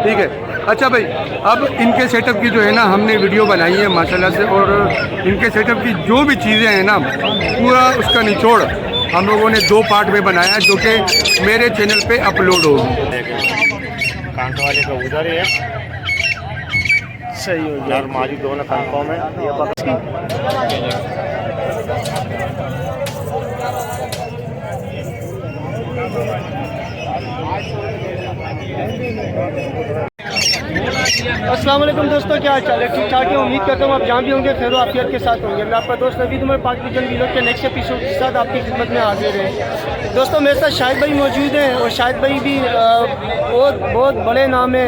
ठीक है। अच्छा भाई, अब इनके सेटअप की जो है ना हमने वीडियो बनाई है माशाल्लाह से, और इनके सेटअप की जो भी चीज़ें हैं ना पूरा उसका निचोड़ हम लोगों ने 2 पार्ट में बनाया है, जो कि मेरे चैनल पे अपलोड होगी। कांट वाले का उधर है, सही हो गया। और माजी दोनों कंफर्म है। अस्सलाम वालेकुम दोस्तों, क्या हाल चाल है? ठीक ठाक है, उम्मीद करता हूँ आप जहाँ भी होंगे खैर आफियत के साथ होंगे। मैं आपका दोस्त नवीद उमर पाक विजन वीडियो के नेक्स्ट एपिसोड के साथ आपकी खिदमत में हाजिर है। दोस्तों मेरे साथ शाहिद भाई मौजूद हैं, और शाहिद भाई भी बहुत बड़े नाम है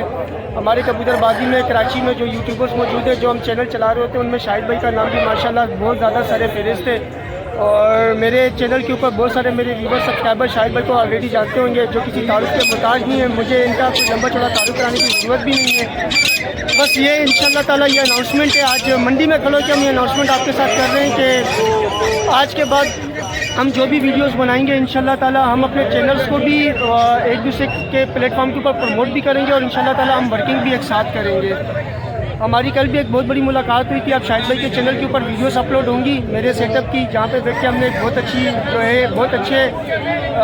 हमारे कबूतरबाजी में। कराची में जो यूट्यूबर्स मौजूद हैं जो हम चैनल चला रहे होते हैं, उनमें शाहिद भाई का नाम भी माशाल्लाह बहुत ज़्यादा सारे फेरिस्त है। और मेरे चैनल के ऊपर बहुत सारे मेरे व्यूवर सब्सक्राइबर शाहिद भाई को ऑलरेडी जानते होंगे, जो किसी तारुफ के मोहताज नहीं है। मुझे इनका कोई लंबा चौड़ा तारुफ कराने की ज़रूरत भी नहीं है। बस ये इंशाल्लाह ताला ये अनाउंसमेंट है, आज मंडी में खड़ो के हम ये अनाउंसमेंट आपके साथ कर रहे हैं कि आज के बाद हम जो भी वीडियोस बनाएंगे इंशाल्लाह ताला हम अपने चैनल्स को भी एक दूसरे के प्लेटफॉर्म के ऊपर प्रमोट भी करेंगे, और इंशाल्लाह ताला हम वर्किंग भी एक साथ करेंगे। हमारी कल भी एक बहुत बड़ी मुलाकात हुई थी। अब शाहिद भाई के चैनल के ऊपर वीडियोस अपलोड होंगी मेरे सेटअप की, जहाँ पे बैठ के हमने एक बहुत अच्छी जो है बहुत अच्छे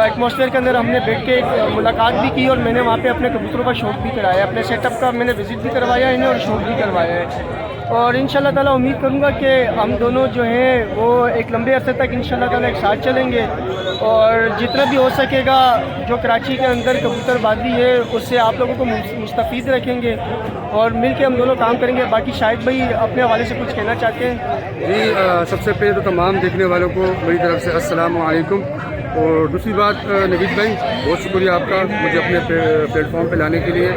एटमॉस्फेयर के अंदर हमने बैठ के एक मुलाकात भी की, और मैंने वहाँ पे अपने कबूतरों का शौक भी कराया, अपने सेटअप का मैंने विज़िट भी करवाया इन्हें और शौक भी करवाया है। और इंशाल्लाह ताला उम्मीद करूँगा कि हम दोनों जो हैं वो एक लंबे अरसे तक इंशाल्लाह ताला एक साथ चलेंगे, और जितना भी हो सकेगा जो कराची के अंदर कबूतरबाजी है उससे आप लोगों को मुस्तफ़ीद रखेंगे, और मिल के हम दोनों काम करेंगे। बाकी शाहिद भाई अपने हवाले से कुछ कहना चाहते हैं? जी, सबसे पहले तो तमाम देखने वालों को मेरी तरफ से अस्सलाम वालेकुम। और दूसरी बात, नवीद भाई बहुत शुक्रिया आपका मुझे अपने प्लेटफॉर्म पे लाने के लिए।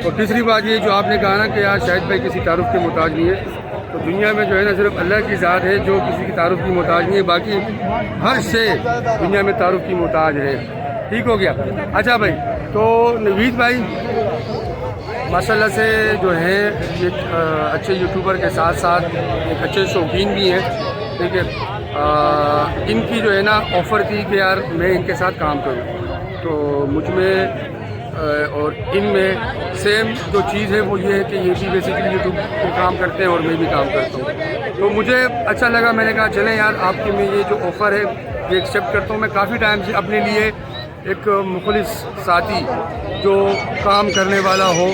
और तीसरी बात ये जो आपने कहा ना कि यार शाहिद भाई किसी तारुफ के मोहताज नहीं है, तो दुनिया में जो है ना सिर्फ अल्लाह की ज़ात है जो किसी की तारुफ की मोहताज नहीं है, बाकी हर शे दुनिया में तारुफ की मोहताज है। ठीक हो गया। अच्छा भाई, तो नवीद भाई माशाल्लाह से जो है एक अच्छे यूट्यूबर के साथ साथ एक अच्छे शौकीन भी हैं। ठीक है, इनकी जो है ना ऑफ़र थी कि यार मैं इनके साथ काम करूं, तो मुझ में और इनमें सेम जो चीज़ है वो ये है कि ये भी बेसिकली यूट्यूब पे काम करते हैं और मैं भी काम करता हूँ। तो मुझे अच्छा लगा, मैंने कहा चलें यार आपके में ये जो ऑफ़र है ये एक्सेप्ट करता हूँ। मैं काफ़ी टाइम से अपने लिए एक मुखलिस साथी जो काम करने वाला हो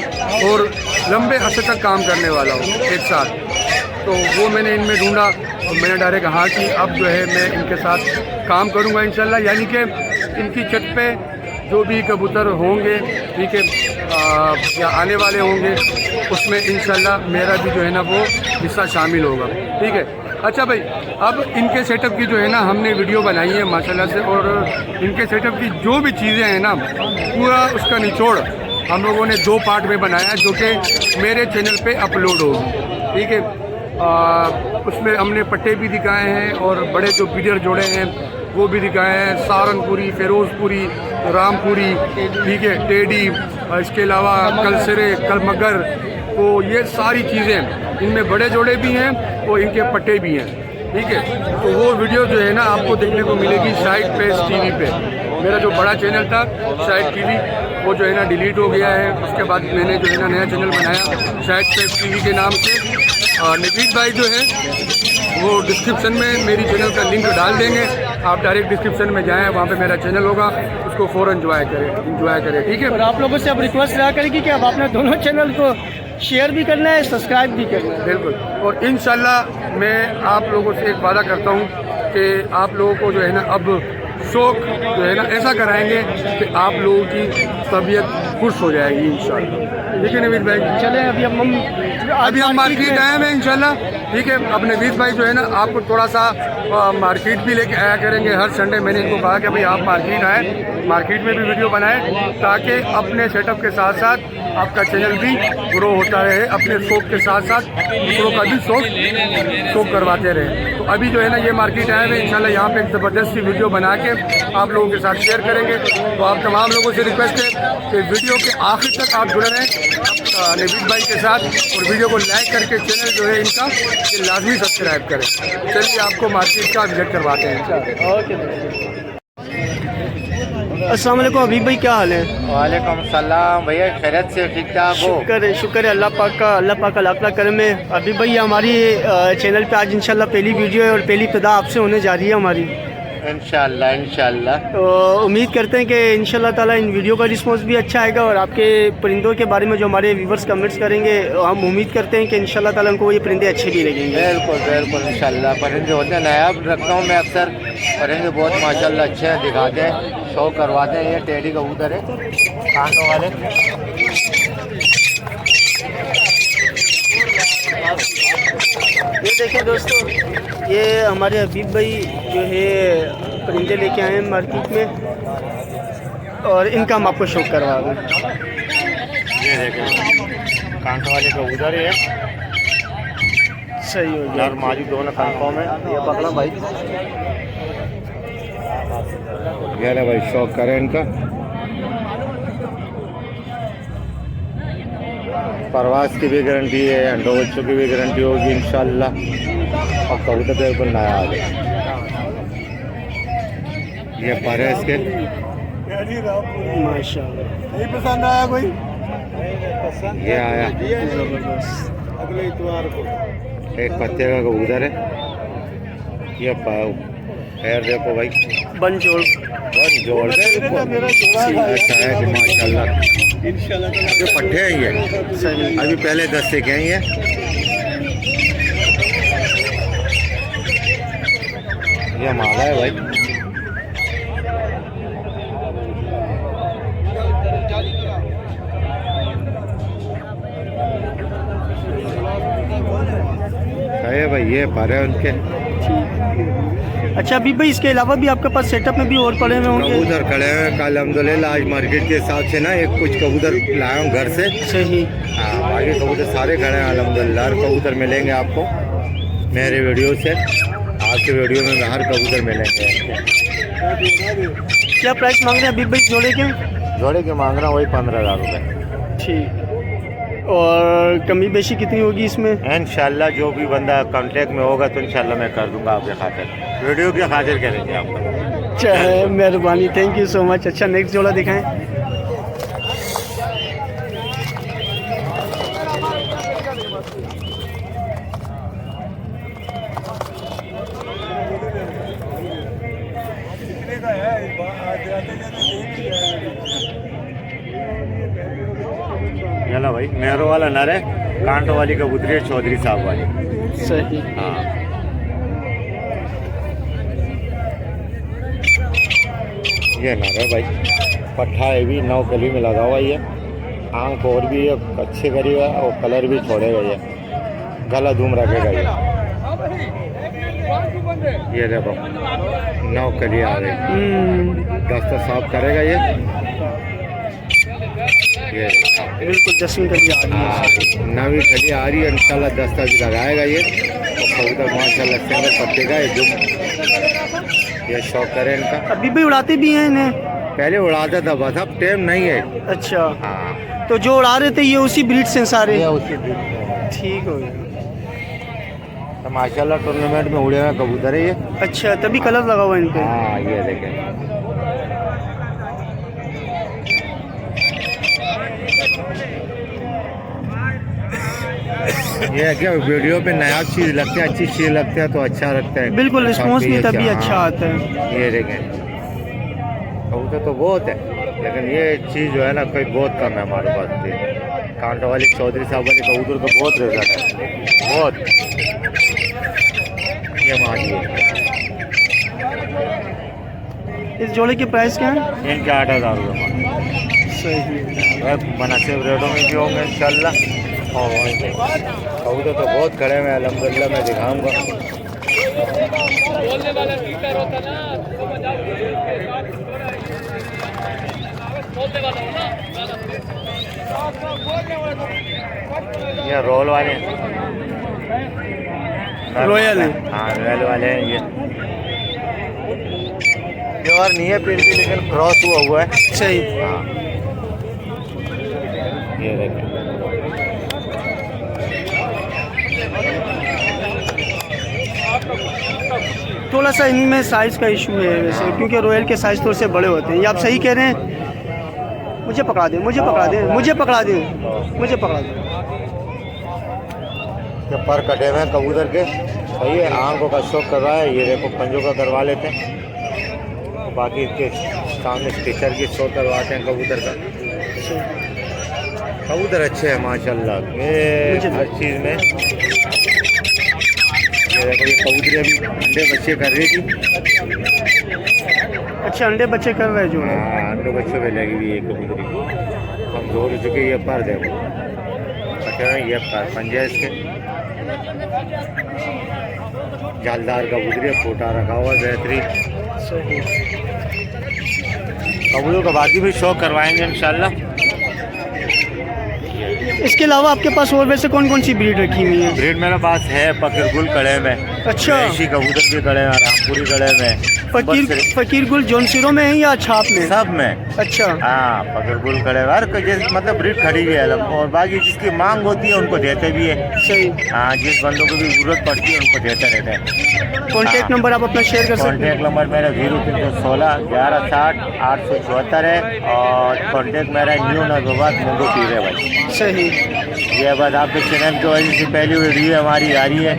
और लंबे अरसे तक काम करने वाला हो एक साथ, तो वो मैंने इनमें ढूंढा और मैंने डायरेक्ट कहा कि अब जो है मैं इनके साथ काम करूंगा इंशाल्लाह। यानी कि इनकी छत पे जो भी कबूतर होंगे, ठीक है, या आने वाले होंगे, उसमें इंशाल्लाह मेरा भी जो है ना वो हिस्सा शामिल होगा। ठीक है। अच्छा भाई, अब इनके सेटअप की जो है ना हमने वीडियो बनाई है माशाल्लाह से, और इनके सेटअप की जो भी चीज़ें हैं ना पूरा उसका निचोड़ हम लोगों ने 2 पार्ट में बनाया है, जो कि मेरे चैनल पे अपलोड होगी। ठीक है, उसमें हमने पट्टे भी दिखाए हैं और बड़े जो बीडर जोड़े हैं वो भी दिखाए हैं, सहारनपुरी, फिरोजपुरी, रामपुरी, ठीक है, टेडी, इसके अलावा कलसरे, कलमगर, तो ये सारी चीज़ें इनमें बड़े जोड़े भी हैं और इनके पट्टे भी हैं। ठीक है, तो वो वीडियो जो है ना आपको देखने को मिलेगी शाहिद पेस टीवी पे। मेरा जो बड़ा चैनल था शाहिद टीवी वो जो है ना डिलीट हो गया है, उसके बाद मैंने जो है ना नया चैनल बनाया शाहिद पेस टीवी के नाम से। नवीद भाई जो है वो डिस्क्रिप्शन में मेरी चैनल का लिंक डाल देंगे, आप डायरेक्ट डिस्क्रिप्शन में जाएँ, वहाँ पे मेरा चैनल होगा, उसको फ़ौरन इंजॉय करें। ठीक है, और आप लोगों से अब रिक्वेस्ट रहा करेगी कि अब आपने दोनों चैनल को शेयर भी करना है, सब्सक्राइब भी करना है। बिल्कुल। और इंशाल्लाह मैं आप लोगों से एक वादा करता हूँ कि आप लोगों को जो है ना अब शौक जो है ना ऐसा कराएंगे कि आप लोगों की तबीयत खुश हो जाएगी इंशाल्लाह। ठीक है नवीद भाई, चले अभी हम मार्केट आए हैं इंशाल्लाह। ठीक है, अब नवीद भाई जो है ना आपको थोड़ा सा मार्केट भी लेके आया करेंगे हर संडे। मैंने इनको कहा कि भाई आप मार्केट आए, मार्केट में भी वीडियो बनाएं, ताकि अपने सेटअप के साथ साथ आपका चैनल भी ग्रो होता रहे, अपने शौक के साथ साथ दूसरों का भी शौक करवाते रहे। तो अभी जो है ना ये मार्केट आए हैं, इंशाल्लाह यहाँ पे एक ज़बरदस्त सी वीडियो बना के आप लोगों के साथ शेयर करेंगे। तो आप तमाम लोगों से रिक्वेस्ट है कि वीडियो के आखिर तक आप जुड़े रहें नवीद भाई के साथ, और वीडियो को लाइक करके चैनल जो है इनका ये लाजमी सब्सक्राइब करें। चलिए आपको मार्केट का विजिट करवाते हैं। ओके। अस्सलाम वालेकुम हबीब भाई, क्या हाल है? वालेकुम सलाम भैया, खैरियत से ठीक ठाक हो? शुक्र है अल्लाह पाक का लाख लाख करम है। हबीब भाई हमारी चैनल पे आज इंशाल्लाह पहली वीडियो है और पहली इब्तिदा आपसे होने जा रही है हमारी। इंशाल्लाह इंशाल्लाह। तो उम्मीद करते हैं कि इंशाल्लाह ताला इन वीडियो का रिस्पांस भी अच्छा आएगा और आपके परिंदों के बारे में जो हमारे व्यूवर्स कमेंट्स करेंगे हम उम्मीद करते हैं कि इंशाल्लाह ताला उनको ये परिंदे अच्छे भी लगेंगे। बिल्कुल बिल्कुल इंशाल्लाह। परिंदे होते हैं नायाब रखता हूँ मैं अक्सर, परिंदे बहुत माशाल्लाह अच्छे हैं, दिखाते हैं, शो करवाते हैं। ये टेडी कबूतर है कांटों वाले। ये देखिए दोस्तों, ये हमारे हबीब भाई जो है परिंदे लेके आए हैं मार्केट में और इनका हम आपको शौक करवा दें। ये देखें कांटों वाले कबूतर है, सही हो गया। नर मादी दोनों कंफर्म है। ये पकड़ा भाई, ये ले भाई, शौक करें इनका। परवास की भी गारंटी है, अंडों बच्चों की भी गारंटी होगी इंशाल्लाह। और कबूतर बिल्कुल नया आ गया। ये पर है इसके माशाल्लाह, ये पसंद आया कोई? ये आया जबरदस्त। अगले इतवार को। एक पत्ते का कबूतर है। ये पैर देखो भाई, बन जोड़ जोड़ अच्छा है कि माशाल्लाह। जो पट्टे हैं ये सही। अभी पहले 10 से हैं ये। ये माला है भाई। है भाई, ये पर है उनके। अच्छा अभी भाई इसके अलावा भी आपके पास सेटअप में भी और पड़े हुए होंगे? कबूतर खड़े हैं कल अल्हम्दुलिल्लाह। आज मार्केट के हिसाब से ना एक कुछ कबूतर लाया हूँ घर से। सही। हाँ, बाकी कबूतर सारे खड़े हैं अल्हम्दुलिल्लाह। हर कबूतर मिलेंगे आपको मेरे वीडियो से। आपके वीडियो में हर कबूतर मिलेंगे। क्या प्राइस मांग रहे हैं अभी भाई जोड़े के? जोड़े के मांग रहा हूँ वही 15,000 रुपये। ठीक। और कमी बेशी कितनी होगी इसमें? इंशाल्लाह जो भी बंदा कांटेक्ट में होगा तो इंशाल्लाह मैं कर दूंगा आपके खातिर, वीडियो की खातिर करेंगे आपका। अच्छा मेहरबानी, थैंक यू सो मच। अच्छा नेक्स्ट जोड़ा दिखाएं। ये लो भाई, मेहरो वाला नर है, कांटो वाली कबूतरी है, चौधरी साहब वाली। सही। हाँ, ये नर है भाई, पट्ठा है भी, 9 कली में लगा हुआ ये। आंख और भी है, अच्छे करीब है और कलर भी छोड़ेगा ये, गला धूम रखेगा ये देखो 9 कली आ गई। दस्ता साफ करेगा ये बिल्कुल 10वीं कली आ रही है। 9वीं कली आ रही है इंशाल्लाह। दस्ता भी लगाएगा ये और कबूतर माशाल्लाह सिंगल पत्ते का है। ये शौक करे इनका। अभी भी उड़ाते भी हैं इन्हें? पहले उड़ाता था बस, अब टाइम नहीं है। अच्छा हाँ, तो जो उड़ा रहे थे ये उसी ब्रीड से सारे? उसी ठीक हो गया। तो माशाल्लाह टूर्नामेंट में उड़े हुए कबूतर है ये। अच्छा तभी कलर लगा हुआ है इनके? हाँ, ये देखें ये क्या वीडियो पे नया चीज़ लगता है, अच्छी चीज़ लगता है तो अच्छा लगता है। बिल्कुल रिस्पॉन्स भी तभी हाँ, अच्छा आता है। ये देखें कबूतर तो बहुत है लेकिन ये चीज़ जो है ना कोई बहुत कम है हमारे पास। कांटो वाली चौधरी साहब वाली कबूतर तो बहुत रिजल्ट है, बहुत। ये मानिए इस जोड़े के प्राइस क्या है? इनके 8,000 रुपये। सही। मुनासिब रेटों में भी होंगे इंशाल्लाह। और कबूतर तो बहुत खड़े हैं अल्हम्दुलिल्लाह, मैं दिखाऊंगा। ये रोल वाले रॉयल है? हाँ रॉयल वाले हैं ये। प्योर नहीं है फिर भी लेकिन क्रॉस हुआ है। सही। हाँ, ये देखें थोड़ा सा इनमें साइज़ का इशू है वैसे, क्योंकि रॉयल के साइज़ थोड़े से बड़े होते हैं। ये आप सही कह रहे हैं। मुझे पकड़ा दें, मुझे पकड़ा दें, मुझे पकड़ा दें, मुझे पकड़ा दें। ये पर कटे हुए हैं कबूतर के, सही है। आंखों का शौक कर रहा है, ये देखो पंजों का करवा लेते हैं। बाकी इसके सामने स्टिचर की शो करवाते हैं कबूतर का। कबूतर अच्छे हैं माशाल्लाह, ये हर चीज़ में। ये देखो ये कबूतरी अभी अंडे बच्चे कर रही थी। अच्छा, अंडे बच्चे कर रहे हैं जो। हाँ, अंडे बच्चों पे लगी हुई है कबूतरी, कमजोर हो चुकी है। ये पर देखो कटे हुए, ये पर पंजे इसके। जालदार कबूतरी, फोटा रखा हुआ बेहतरीन। कबूतरों का बाकी भी शौक करवाएंगे इंशाल्लाह। इसके अलावा आपके पास और वैसे कौन कौन सी ब्रीड रखी हुई है? ब्रीड मेरे पास है फकीरगुल कड़े में। अच्छा, देशी कबूतर भी कड़े में, रामपुरी कड़े में। फकीरगुल जौनसिरों में है या छाप में? सब में। अच्छा, हाँ, फकीरगुल कड़े हर मतलब ब्रीड खड़ी हुई है अलग, और बाकी जिसकी मांग होती है उनको देते भी है। सही। हाँ, जिस बंदों को भी जरूरत पड़ती है उनको देते रहते हैं। कॉन्टैक्ट नंबर आप अपना शेयर कर सकते हैं? कॉन्टैक्ट नंबर मेरा 0316 1160 874 है, और कॉन्टैक्ट मेरा न्यू नजोबाद मुंगो पीर है भाई। सही। ये बस आपके चैनल की वजह से पहली वीडियो हमारी आ रही है,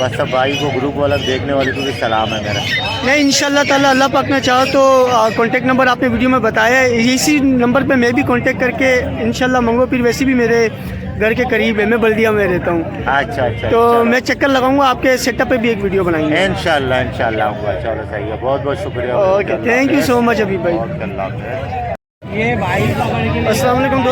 बस सब भाई को, ग्रुप वाला देखने वाले को भी सलाम है मेरा। नहीं, इंशाल्लाह ताला अल्लाह पाक ने चाहा तो कॉन्टैक्ट नंबर आपने वीडियो में बताया है, इसी नंबर पे मैं भी कॉन्टैक्ट करके इंशाल्लाह मंगो पीर वैसे भी मेरे घर के करीब है, मैं बल्दिया में रहता हूँ। अच्छा अच्छा, तो मैं चक्कर लगाऊंगा, आपके सेटअप पे भी एक वीडियो बनाएंगे इंशाल्लाह इंशाल्लाह आऊँगा। चलो सही है, बहुत बहुत शुक्रिया। Okay, thank you so much अभी भाई। अस्सलाम वालेकुम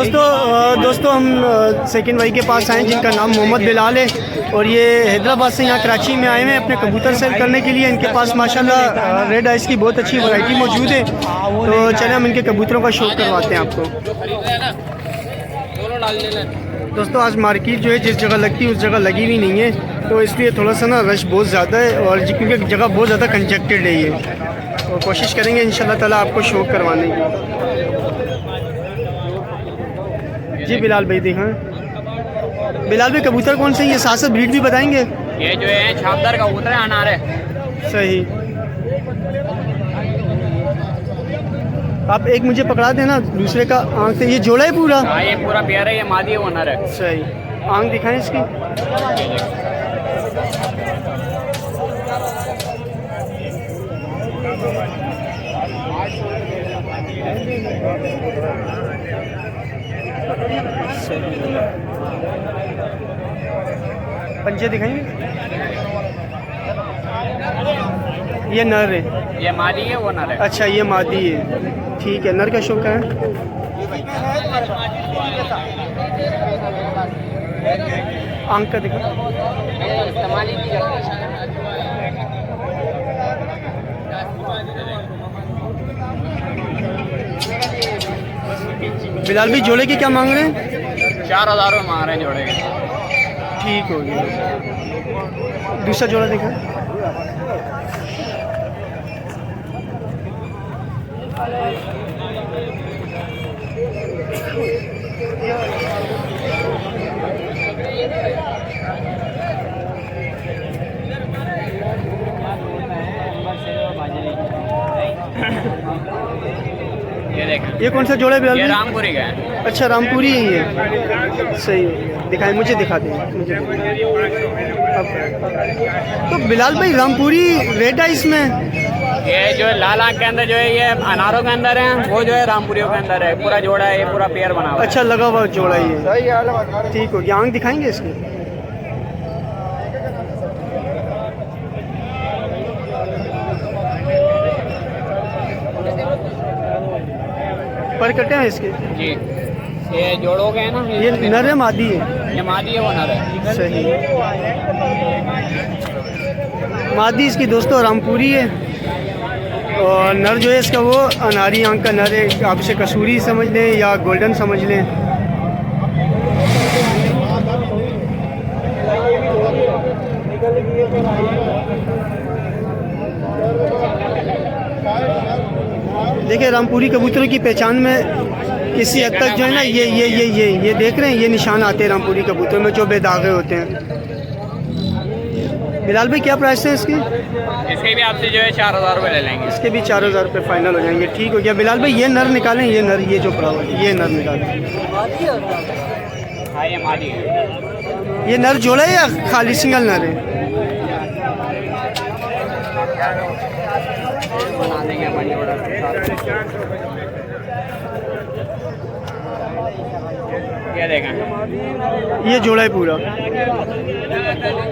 दोस्तों हम सेकंड भाई के पास आए जिनका नाम मोहम्मद बिलाल है, और ये हैदराबाद से यहाँ कराची में आए हैं अपने कबूतर सेल करने के लिए। इनके पास माशाल्लाह रेड आइस की बहुत अच्छी वैरायटी मौजूद है, तो चले हम इनके कबूतरों का शो करवाते हैं आपको। दोस्तों आज मार्केट जो है जिस जगह लगती है उस जगह लगी हुई नहीं है, तो इसलिए थोड़ा सा ना रश बहुत ज़्यादा है, और क्योंकि जगह बहुत ज़्यादा कंजेक्टेड है ये, तो कोशिश करेंगे इंशाल्लाह ताला आपको शो करवाने की। जी बिलाल भाई दिखाएं। बिलाल भाई कबूतर कौन से, ये साथ साथ ब्रीड भी बताएंगे? ये जो है छापदार कबूतर है, अनार है। सही। आप एक मुझे पकड़ा देना, दूसरे का आँख से। ये जोड़ा है पूरा? हाँ, ये पूरा प्यार है, ये मादी है, वो नर है। सही। आँख दिखाएं इसकी। पंजे दिखाएंगे। ये नर है? ये मादी है, वो नर है। अच्छा, ये मादी है, ठीक है। नर का शौक है? आंख का दिखा। बिलाल भी जोड़े की क्या मांग रहे हैं? 4000 में मांग रहे हैं जोड़े के। ठीक हो गया। दूसरा जोड़ा दिखा। ये देख, ये कौन सा जोड़ा है बिलाल ये भाई? रामपुरी का है। अच्छा, रामपुरी ही है। सही है, दिखाएं, मुझे दिखा दें, मुझे अब तो बिलाल भाई रामपुरी रेड आइस में, ये जो लाल आँख के अंदर जो है ये अनारों के अंदर है, वो जो है रामपुरियों के अंदर है। पूरा जोड़ा है, ये पूरा पेयर बना हुआ है। अच्छा लगा हुआ जोड़ा ही है। ठीक हो गया। आँख दिखाएंगे इसकी। पर कटे हैं इसके? जी, ये जोड़ो गए ना। ये नर है मादी है? ये मादी है, वो नर है। सही। मादी इसकी दोस्तों रामपुरी है, और नर जो है इसका वो अनारी आंख का नर है। आप इसे कसूरी समझ लें या गोल्डन समझ लें। देखिए रामपुरी कबूतरों की पहचान में किसी हद तक जो है ना ये देख रहे हैं, ये निशान आते हैं रामपुरी कबूतर में जो बेदागे होते हैं। बिलाल भाई क्या प्राइस है इसकी? इसके भी आपसे जो है 4000 रुपये ले लेंगे। इसके भी 4000 रुपये फाइनल हो जाएंगे। ठीक हो गया बिलाल भाई, ये नर निकालें, ये नर, ये जो पड़ा हुआ है ये नर निकालें। हाँ ये मादी है। ये नर जोड़ा है या खाली सिंगल नर है? बना देंगे मंडी ऑर्डर के साथ। ये देखें, ये जोड़ा है पूरा।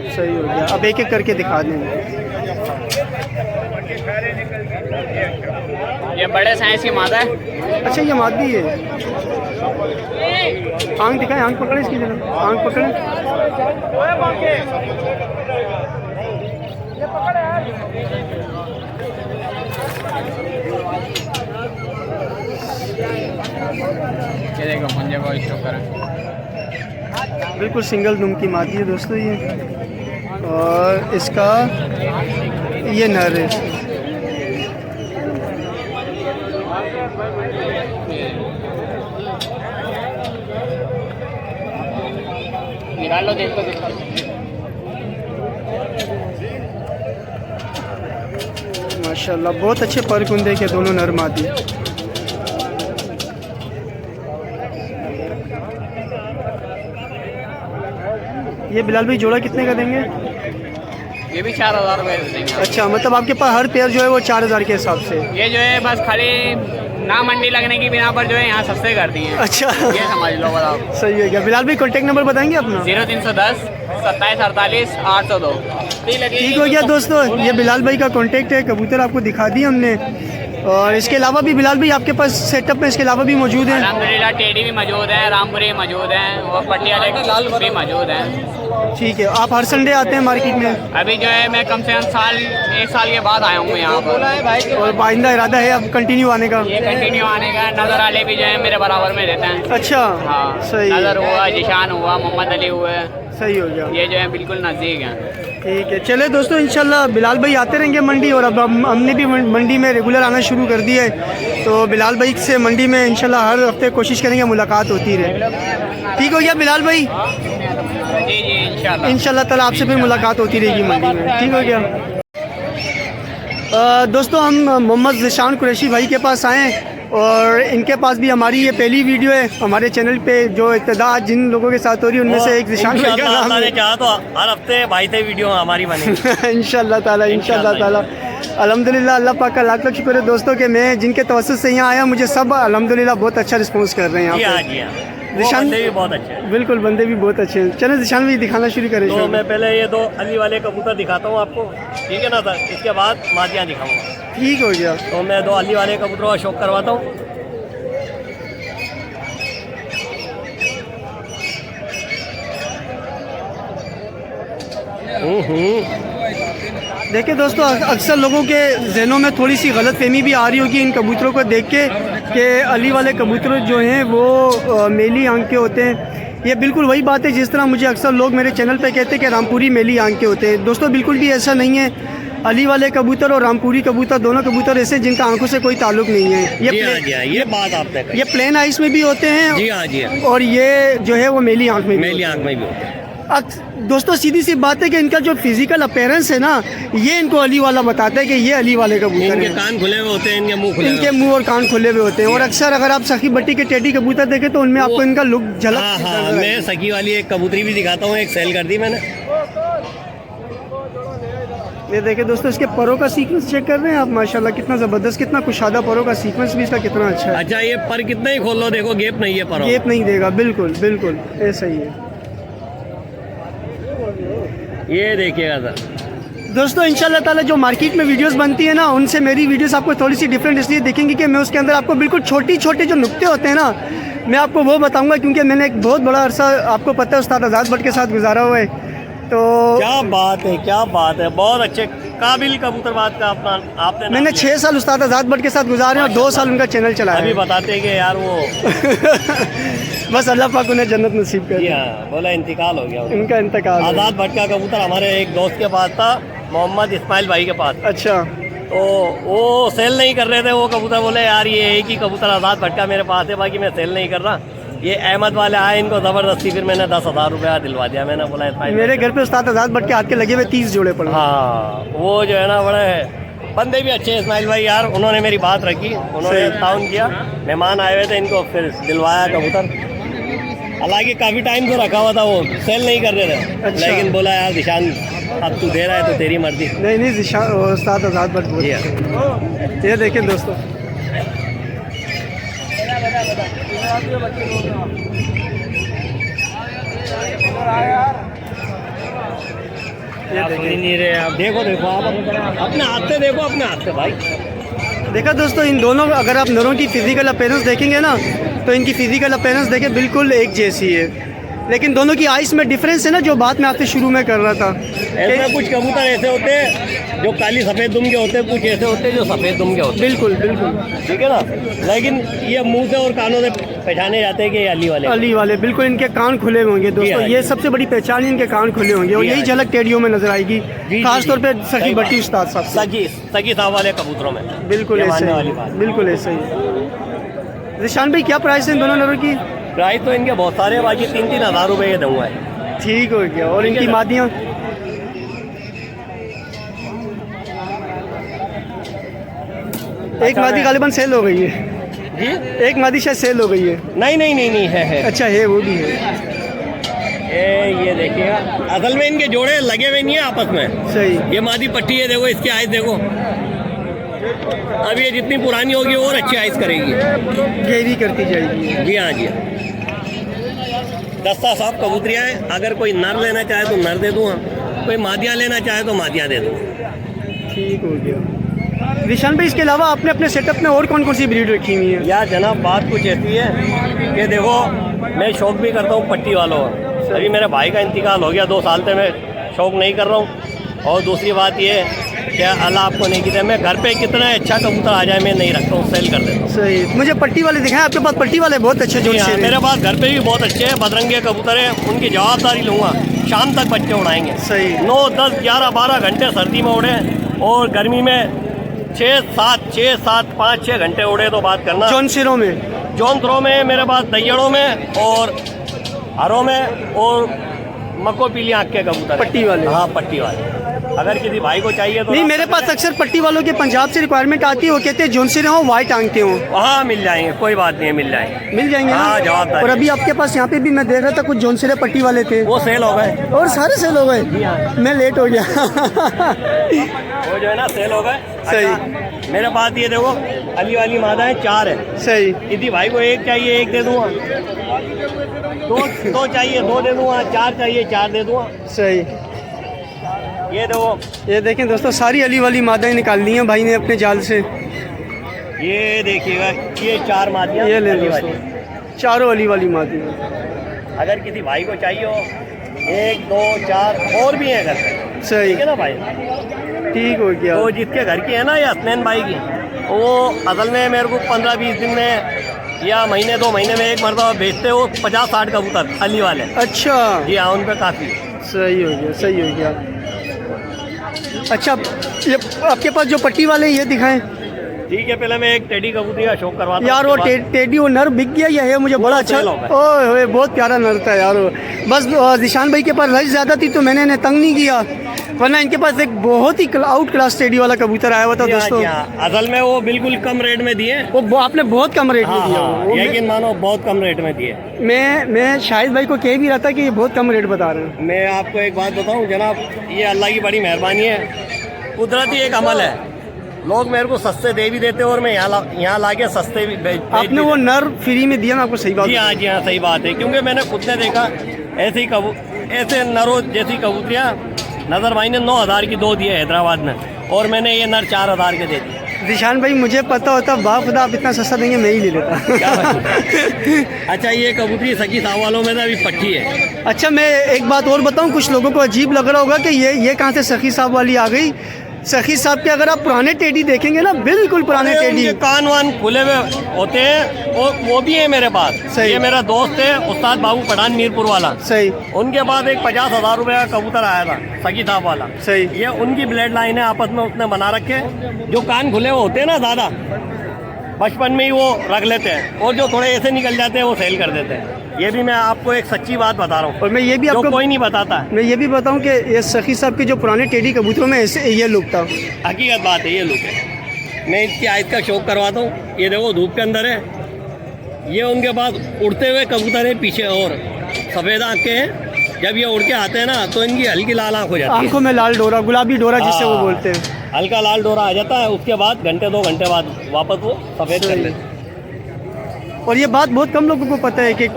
सही हो गया। अब एक एक करके दिखा देंगे। ये बड़े साइज की मादा है। अच्छा ये मादी है। आंख दिखाएं, आंख पकड़े इसकी जरा, आंख पकड़े। ये देखो पंजे को शो करें। बिल्कुल सिंगल दुम की मादी है दोस्तों ये, और इसका ये नर है। निकाल लो, देख लो, देख लो। माशाल्लाह बहुत अच्छे पर कुंदे के दोनों नर मादी। ये बिलाल भाई जोड़ा कितने का देंगे? ये भी 4000 रुपये देंगे। अच्छा मतलब आपके पास हर पेयर जो है वो 4000 के हिसाब से? ये जो है बस खाली ना मंडी लगने की बिना पर जो है यहाँ सस्ते कर दिए हैं। अच्छा ये समझ लो बताओ। सही है क्या? बिलाल भाई कॉन्टेक्ट नंबर बताएंगे अपना? 0310 27 48 802। ठीक हो गया दोस्तों, ये बिलाल भाई का कॉन्टेक्ट है। कबूतर आपको दिखा दिए हमने, और इसके अलावा भी बिलाल भाई आपके पास सेटअप में इसके अलावा भी मौजूद है? अल्हम्दुलिल्लाह टेडी भी मौजूद है, रामपुरी मौजूद है और पटियाला भी मौजूद है। ठीक है। आप हर संडे आते हैं मार्केट में? अभी जो है मैं कम से कम एक साल के बाद आया हूँ यहाँ पर, और आइंदा इरादा है अब कंटिन्यू आने का? ये कंटिन्यू आने का। नजर वाले भी जो है मेरे बराबर में रहते हैं। अच्छा हाँ, सही नजर हुआ, जिशान हुआ, मोहम्मद अली हुए, सही हो गया। ये जो है बिल्कुल नज़दीक है। ठीक है चले दोस्तों, इंशाल्लाह बिलाल भाई आते रहेंगे मंडी, और अब हमने भी मंडी में रेगुलर आना शुरू कर दिया है। तो बिलाल भाई से मंडी में इंशाल्लाह हर हफ्ते कोशिश करेंगे मुलाकात होती रहे। ठीक हो गया बिलाल भाई? जी जी इंशाल्लाह ताला आपसे फिर मुलाकात होती रहेगी मंडी में। ठीक हो गया। दोस्तों हम मोहम्मद ज़िशान कुरैशी भाई के पास आए हैं, और इनके पास भी हमारी ये पहली वीडियो है हमारे चैनल पे। जो इब्तिदा जिन लोगों के साथ हो रही है उनमें से एक ज़िशान भाई का नाम है। चाहा तो हर हफ्ते भाई से वीडियो हमारी बनेगी इंशाल्लाह ताला, इंशाल्लाह ताला। अल्हम्दुलिल्लाह, अल्लाह पाक का लाख लाख शुक्र है दोस्तों के मैं जिनके तवस्सुस से यहाँ आया, मुझे सब अल्हम्दुलिल्लाह बहुत अच्छा रिस्पॉन्स कर रहे हैं यहाँ पे। ज़िशान भी बहुत अच्छे हैं। बिल्कुल बंदे भी बहुत अच्छे हैं। चलो ज़िशान भी दिखाना शुरू करें। तो मैं पहले ये 2 अली वाले कबूतर दिखाता हूँ आपको, ठीक है ना सर? इसके बाद मादियाँ दिखाऊंगा। ठीक हो गया। तो मैं 2 अली वाले कबूतरों का शौक करवाता हूँ। देखिए दोस्तों, अक्सर लोगों के जहनों में थोड़ी सी गलत फहमी भी आ रही होगी इन कबूतरों को देख के कि अली वाले कबूतर जो हैं वो मेली आंख के होते हैं। ये बिल्कुल वही बात है जिस तरह मुझे अक्सर लोग मेरे चैनल पे कहते हैं कि रामपुरी मेली आंख के होते हैं। दोस्तों बिल्कुल भी ऐसा नहीं है। अली वाले कबूतर और रामपुरी कबूतर दोनों कबूतर ऐसे जिनका आंखों से कोई ताल्लुक नहीं है। ये बात आपने कही। ये प्लेन आइस में भी होते हैं। जी हाँ, जी हाँ। और ये जो है वो मेली आंख में भी मेली आंख में भी होते हैं। दोस्तों सीधी सी बात है कि इनका जो फिजिकल अपीयरेंस है ना, ये इनको अली वाला बताता है कि ये अली वाले कबूतर इनके हैं। कान खुले हुए होते हैं, इनके मुंह खुले इनके मुंह और कान खुले हुए होते हैं। और अक्सर अगर आप सखी बट्टी के टेडी कबूतर देखें तो उनमें आपको इनका लुक झलक। हाँ, मैं सखी वाली एक कबूतरी भी दिखाता हूँ, एक सेल कर दी मैंने। ये देखें दोस्तों, इसके परों का सीक्वेंस चेक कर रहे हैं आप? माशाल्लाह कितना ज़बरदस्त, कितना कुशादा परों का सीक्वेंस भी इसका कितना अच्छा है। अच्छा, ये पर कितना ही खोल लो, देखो गेप नहीं है पर। गेप नहीं देगा, बिल्कुल बिल्कुल ऐसा ही है। ये देखिएगा सर। दोस्तों इंशाल्लाह ताला जो मार्केट में वीडियोस बनती है ना, उनसे मेरी वीडियोस आपको थोड़ी सी डिफरेंट इसलिए दिखेंगी कि मैं उसके अंदर आपको बिल्कुल छोटे छोटे जो नुक्ते होते हैं ना, मैं आपको वो बताऊंगा, क्योंकि मैंने एक बहुत बड़ा अरसा आपको पता है उस्ताद आज़ाद भट्ट के साथ गुजारा हुआ है। तो क्या बात है, क्या बात है, बहुत अच्छे काबिल कबूतरबाज का आपने मैंने 6 साल उस्ताद आज़ाद भट्ट के साथ गुजारे और 2 साल उनका चैनल चलाया। अभी बताते हैं कि यार वो बस अल्लाह पाक उन्हें जन्नत नसीब कर। हाँ, बोला इंतकाल हो गया इनका इंतकाल। आज़ाद भट्ट का कबूतर हमारे एक दोस्त के पास था, मोहम्मद इस्माइल भाई के पास। अच्छा। तो वो सेल नहीं कर रहे थे वो कबूतर, बोले यार ये एक ही कबूतर आज़ाद भट्ट का मेरे पास है, बाकी मैं सेल नहीं कर रहा। ये अहमद वाले आए, इनको ज़बरदस्ती फिर मैंने 10,000 रुपया दिलवा दिया। मैंने बोला इस्माइल मेरे घर पे उस्ताद आज़ाद भट्ट के हाथ के लगे हुए 30 जोड़े पड़े। हाँ, वो जो है ना बड़े बंदे भी अच्छे हैं इस्माइल भाई यार, उन्होंने मेरी बात रखी, उन्होंने ताउन किया। मेहमान आए हुए थे, इनको फिर दिलवाया कबूतर। हालांकि काफ़ी टाइम से रखा हुआ था, वो सेल नहीं कर रहे थे। अच्छा। लेकिन बोला यार निशान अब तू दे रहा है तो तेरी मर्जी। नहीं उस्ताद आज़ाद भट्ट बोल। ये देखें दोस्तों, ये नहीं रहे आप, देखो आप अपने हाथ से देखो, अपने हाथ से भाई। देखा दोस्तों, इन दोनों अगर आप नरों की फिजिकल अपीयरेंस देखेंगे ना, तो इनकी फिजिकल अपीयरेंस देखें बिल्कुल एक जैसी है, लेकिन दोनों की आइस में डिफरेंस है ना, जो बात मैं आपसे शुरू में कर रहा था। ऐसे कुछ कबूतर ऐसे होते हैं जो काली सफ़ेद दुम के होते हैं, कुछ ऐसे होते हैं जो सफ़ेद दुम के होते हैं। बिल्कुल बिल्कुल, ठीक है ना, लेकिन ये मुंह से और कानों से पहचाने जाते हैं कि ये अली वाले। अली वाले बिल्कुल, इनके कान खुले होंगे दोस्तों, ये सबसे बड़ी पहचान है, इनके कान खुले होंगे और यही झलक टेडियो में नजर आएगी, खासतौर पे सखी भट्टी उस्ताद साहब से। सगी साहब वाले कबूतरों में बिल्कुल ऐसे ही, बिल्कुल ऐसे ही। रिशान भाई क्या प्राइस है इन दोनों नरों की? प्राइस तो इनके बहुत सारे, बाकी 3-3 हज़ार रुपये ये दूंगा। ठीक हो गया। और इनकी मादियाँ? एक मादी गालिबन सेल हो गई है जी, एक मादी शायद सेल हो गई है। नहीं है। अच्छा है, वो भी है। ये देखिएगा, असल में इनके जोड़े लगे हुए नहीं है आपस में। सही। ये मादी पट्टी है, देखो इसकी आइस देखो, अब ये जितनी पुरानी होगी और अच्छी आइस करेगी, गहरी करती जाएगी। जी हाँ जी। दस्ता साहब कबूतरियाँ हैं, अगर कोई नर लेना चाहे तो नर दे दूँगा, कोई मादियाँ लेना चाहे तो मादियाँ दे दूँगा। ठीक हो गया। विशान भाई, इसके अलावा आपने अपने सेटअप में और कौन कौन सी ब्रीड रखी हुई है? यार जनाब, बात कुछ ऐसी है कि देखो, मैं शौक भी करता हूँ पट्टी वालों का। अभी मेरे भाई का इंतकाल हो गया 2 साल से, मैं शौक नहीं कर रहा हूँ। और दूसरी बात ये है कि अल्लाह आपको नहीं किया, मैं घर पे कितना अच्छा कबूतर आ जाए मैं नहीं रखता हूँ, सेल कर देता हूँ। सही। मुझे पट्टी वाले दिखाएं, आपके पास पट्टी वाले बहुत अच्छे जोड़ से। मेरे पास घर पे भी बहुत अच्छे हैं, बदरंगे कबूतर हैं, उनकी जवाबदारी लूँगा, शाम तक बच्चे उड़ाएंगे। सही। 9, 10, 11, 12 घंटे सर्दी में उड़े और गर्मी में 6, 7, 5, 6 घंटे उड़े तो बात करना। जौनसिरों में? जौनपुरों में मेरे पास, दैयड़ों में और हरों में और मक्को पीली आँख के कबूतर। पट्टी वाले? हाँ, पट्टी वाले। अगर किसी भाई को चाहिए तो नहीं, मेरे पास अक्सर पट्टी वालों के पंजाब से रिक्वायरमेंट आती है, वो कहते हैं जौनसिरे हों, वाइट आंख के हों। हाँ, मिल जाएंगे, कोई बात नहीं है, मिल जाएंगे। मिल जाएंगे ना? हाँ, जवाबदारी। और अभी आपके पास यहाँ पे भी मैं देख रहा था कुछ जौनसिरे पट्टी वाले थे, वो सेल हो गए और सारे सेल हो गए। मैं लेट हो गया। वो जो है ना सेल हो गए। सही। अच्छा, मेरे पास ये देखो, अली वाली मादाएं 4 है। सही। किसी भाई को 1 चाहिए 1 दे दूँगा, 2 चाहिए 2 दे दूँगा, 4 चाहिए 4 दे दूँगा। सही। ये देखो, ये देखें दोस्तों, सारी अली वाली मादाएं निकाल ली हैं भाई ने अपने जाल से। ये देखिएगा, ये 4 मादियाँ ये ले अली लो, वाली। चारों अली वाली मादी। अगर किसी भाई को चाहिए हो 1, 2, 4 और भी हैं घर पे। सही। ठीक है ना भाई? ठीक हो गया। तो जिसके घर की है ना, ये हसनैन भाई की, वो असल में मेरे को 15-20 दिन में या महीने 2 महीने में एक मरतबा बेचते हो 50-60 कबूतर अली वाले। अच्छा। जी हाँ, उन पर काफ़ी। सही हो गया, सही हो गया। अच्छा, ये आपके पास जो पट्टी वाले ये दिखाएं। ठीक है, पहले मैं एक टेडी कबूतरी का शौक करवाता हूँ। यार वो टेडी, वो नर बिक गया या है? मुझे बड़ा अच्छा, ओए बहुत प्यारा नर था यार वो। बस निशान भाई के पास रश ज़्यादा थी तो मैंने इन्हें तंग नहीं किया, वरना इनके पास एक बहुत ही आउट क्लास टेडी वाला कबूतर आया हुआ था दोस्तों। असल में वो बिल्कुल कम रेट में दिए, वो आपने बहुत कम रेट में दिया। लेकिन मानो बहुत कम रेट में दिए। मैं शाहिद भाई को कह भी रहा था कि ये बहुत कम रेट बता रहे हैं। मैं आपको एक बात बताऊँ जनाब, ये अल्लाह की बड़ी मेहरबानी है, कुदरती एक अमल है। लोग मेरे को सस्ते दे भी देते और मैं यहाँ ला के सस्ते भी आपने वो नर फ्री में दिया ना, आपको सही बात? जी हाँ, सही बात है, क्योंकि मैंने खुद ने देखा ऐसे नरों जैसी कबूतरियाँ नज़र भाई ने 9,000 की 2 दिए हैदराबाद में, और मैंने ये नर 4,000 के दे दिए। निशान भाई, मुझे पता होता बाखुदा आप इतना सस्ता देंगे मैं ही ले लेता। अच्छा, ये कबूतरी सखी साहब वालों में अभी पट्टी है। अच्छा, मैं एक बात और बताऊं, कुछ लोगों को अजीब लग रहा होगा कि ये कहाँ से सखी साहब वाली आ गई। सखी साहब के अगर आप पुराने टेडी देखेंगे ना, बिल्कुल पुराने टेडी, कान वान खुले हुए होते हैं, वो भी है मेरे पास। सही। ये मेरा दोस्त है उस्ताद बाबू पठान मीरपुर वाला। सही। उनके पास एक 50,000 रुपये का कबूतर आया था, सखी साहब वाला। सही। ये उनकी ब्लड लाइन है, आपस में उसने बना रखे, जो कान खुले हुए होते हैं ना ज़्यादा, बचपन में ही वो रख लेते हैं, और जो थोड़े ऐसे निकल जाते हैं वो सेल कर देते हैं। ये भी मैं आपको एक सच्ची बात बता रहा हूँ, और मैं ये भी जो आपको कोई नहीं बताता। मैं ये भी बताऊं कि ये सखी साहब के जो पुराने टेडी कबूतरों में ऐसे ये लुक था। हकीकत बात है, ये लुक है। मैं इसकी आयत का शौक करवाता हूँ। ये देखो धूप के अंदर है, ये उनके पास उड़ते हुए कबूतर है पीछे, और सफ़ेद आँख के हैं। जब ये उड़ के आते हैं ना तो इनकी हल्की लाल आँख हो जाती है, आंखों में लाल डोरा, गुलाबी डोरा जिसे वो हाँ, बोलते हैं। हल्का लाल डोरा आ जाता है। उसके बाद घंटे 2 घंटे बाद वापस वो सफ़ेद कर लेते हैं। और ये बात बहुत कम लोगों को पता है कि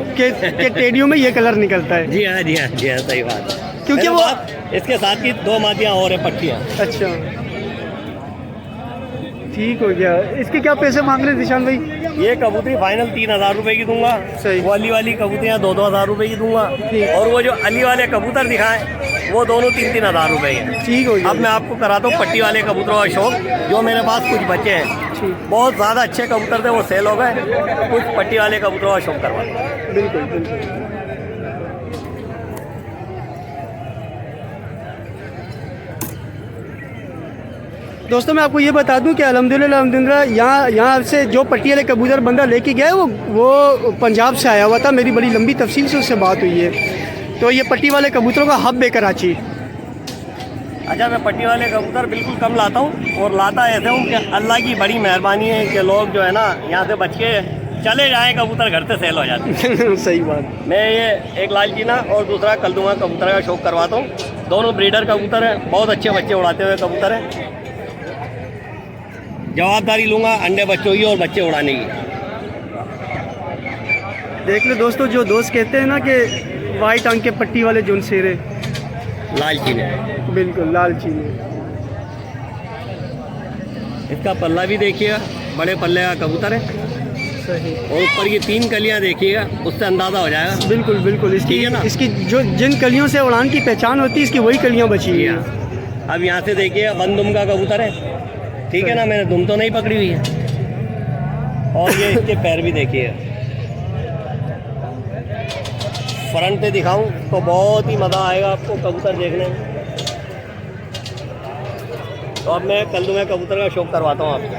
टेडियों में ये कलर निकलता है। जी हाँ, जी हाँ, जी हाँ, सही बात है। क्योंकि मेरे वो पास इसके साथ की 2 मादियाँ और है, पट्टियाँ। अच्छा, ठीक हो गया। इसके क्या पैसे मांग रहे हैं निशान भाई? ये कबूतरी फाइनल 3000 रुपये की दूंगा। सही। वो अली वाली कबूतरियाँ 2-2 हज़ार रुपये की दूंगा, ठीक। और वो जो अली वाले कबूतर दिखाएं वो दोनों 3-3 हज़ार रुपये के। ठीक हो गया। अब मैं आपको कराता हूँ पट्टी वाले कबूतरों का शौक, जो मेरे पास कुछ बचे हैं। ठीक। बहुत ज़्यादा अच्छे कबूतर थे, वो सेल हो गए। कुछ पट्टी वाले कबूतरों का शौक करवा दो। बिल्कुल बिल्कुल। दोस्तों मैं आपको ये बता दूं कि अल्हम्दुलिल्लाह यहाँ से जो पट्टी वाले कबूतर बंदा लेके गया है वो पंजाब से आया हुआ था। मेरी बड़ी लंबी तफसील से उससे बात हुई है। तो ये पट्टी वाले कबूतरों का हब है कराची। अच्छा, मैं पट्टी वाले कबूतर बिल्कुल कम लाता हूँ, और लाता ऐसे हूँ कि अल्लाह की बड़ी मेहरबानी है कि लोग जो है ना यहाँ से बच के चले जाएँ, कबूतर घर से सेल हो जाते हैं। सही बात। मैं ये एक लाल चीना और दूसरा कलदुमा कबूतर का शौक करवाता हूँ। दोनों ब्रीडर कबूतर हैं, बहुत अच्छे बच्चे उड़ाते हुए कबूतर हैं। जवाबदारी लूँगा अंडे बच्चों की और बच्चे उड़ाने की। देख लो दोस्तों, जो दोस्त कहते हैं ना कि वाइट आंख के पट्टी वाले जोन शेरे, लाल चीने, बिल्कुल लाल चीनी। इसका पल्ला भी देखिएगा, बड़े पल्ले का कबूतर है। सही। और ऊपर की 3 कलियाँ देखिएगा, उससे अंदाज़ा हो जाएगा। बिल्कुल बिल्कुल। इसकी ठीक है ना? इसकी जो जिन कलियों से उड़ान की पहचान होती है, इसकी वही कलियाँ बची हुई हैं। अब यहाँ से देखिएगा, बंदुम का कबूतर है। ठीक है ना, मैंने दुम तो नहीं पकड़ी हुई है। और ये इसके पैर भी देखिएगा। फ्रंट पे दिखाऊं तो बहुत ही मज़ा आएगा आपको कबूतर देखने में। तो अब मैं कलदुमा कबूतर का शौक करवाता हूँ आपको।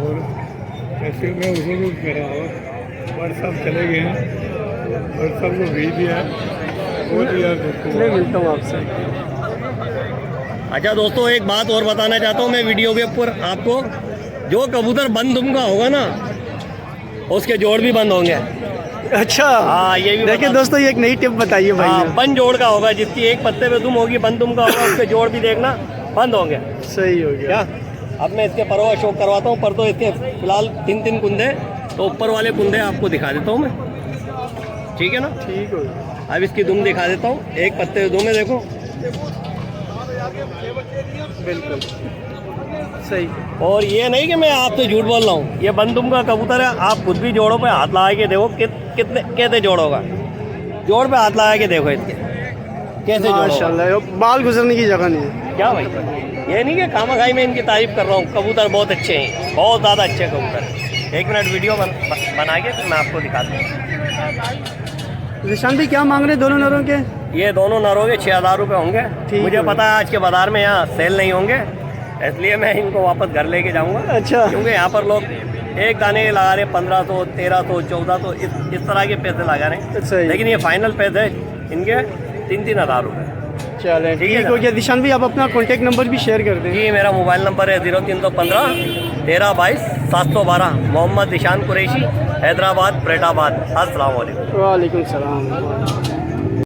और ऐसे मैं उसको भी कह रहा हूँ, बड़ साहब चले गए हैं, बड़ साहब को भेज दिया है। बहुत यार देखो, मैं मिलता हूँ आपसे। अच्छा दोस्तों, एक बात और बताना चाहता हूँ मैं वीडियो के ऊपर आपको। जो कबूतर बंद दुम का होगा ना, उसके जोड़ भी बंद होंगे। अच्छा, हाँ, ये भी देखिए बता- दोस्तों, ये एक नई टिप बताइए भाई हाँ, ने। बंद जोड़ का होगा। जिसकी एक पत्ते पे दुम होगी, बंद दुम का होगा, उसके जोड़ भी देखना बंद होंगे। सही हो गया। क्या अब मैं इसके परों का शौक करवाता हूँ। पर तो इसके फिलहाल 3-3 कुंदे, तो ऊपर वाले कुंदे आपको दिखा देता हूँ मैं। ठीक है ना? ठीक हो गया। अब इसकी दुम दिखा देता हूँ। एक पत्ते पे दुम है, देखो। बिल्कुल सही। और ये नहीं कि मैं आपसे झूठ बोल रहा हूँ, ये बंदुम का कबूतर है। आप खुद भी जोड़ों पे हाथ लगा के देखो कितने कैसे जोड़ों का जोड़ पे हाथ लगा के देखो इसके कैसे जोड़ों का। माशाल्लाह, बाल गुजरने की जगह नहीं है। क्या भाई, ये नहीं कि खामखाई में इनकी तारीफ कर रहा हूँ। कबूतर बहुत अच्छे हैं, बहुत ज़्यादा अच्छे कबूतर हैं। 1 मिनट वीडियो बना के फिर मैं आपको दिखाता हूँ। निशान भाई क्या मांग रहे हैं दोनों नरों के? ये दोनों नरों के 6000 रुपये होंगे। ठीक मुझे है। पता है आज के बाज़ार में यहाँ सेल नहीं होंगे, इसलिए मैं इनको वापस घर लेके जाऊँगा। अच्छा। क्योंकि यहाँ पर लोग एक दाने के लगा रहे 1500, 1300, 1400 इस तरह के पैसे लगा रहे हैं। सही। लेकिन ये फाइनल पैसे इनके 3-3 हज़ार रुपये। चले ठीक है ठीक हो गया। निशान भाई आप अपना कॉन्टेक्ट नंबर भी शेयर कर दें। जी, मेरा मोबाइल नंबर है 0315 1322 712। मोहम्मद निशान कुरैशी, हैदराबाद, फरीदाबाद। अस्सलाम वालेकुम। वालेकुम सलाम।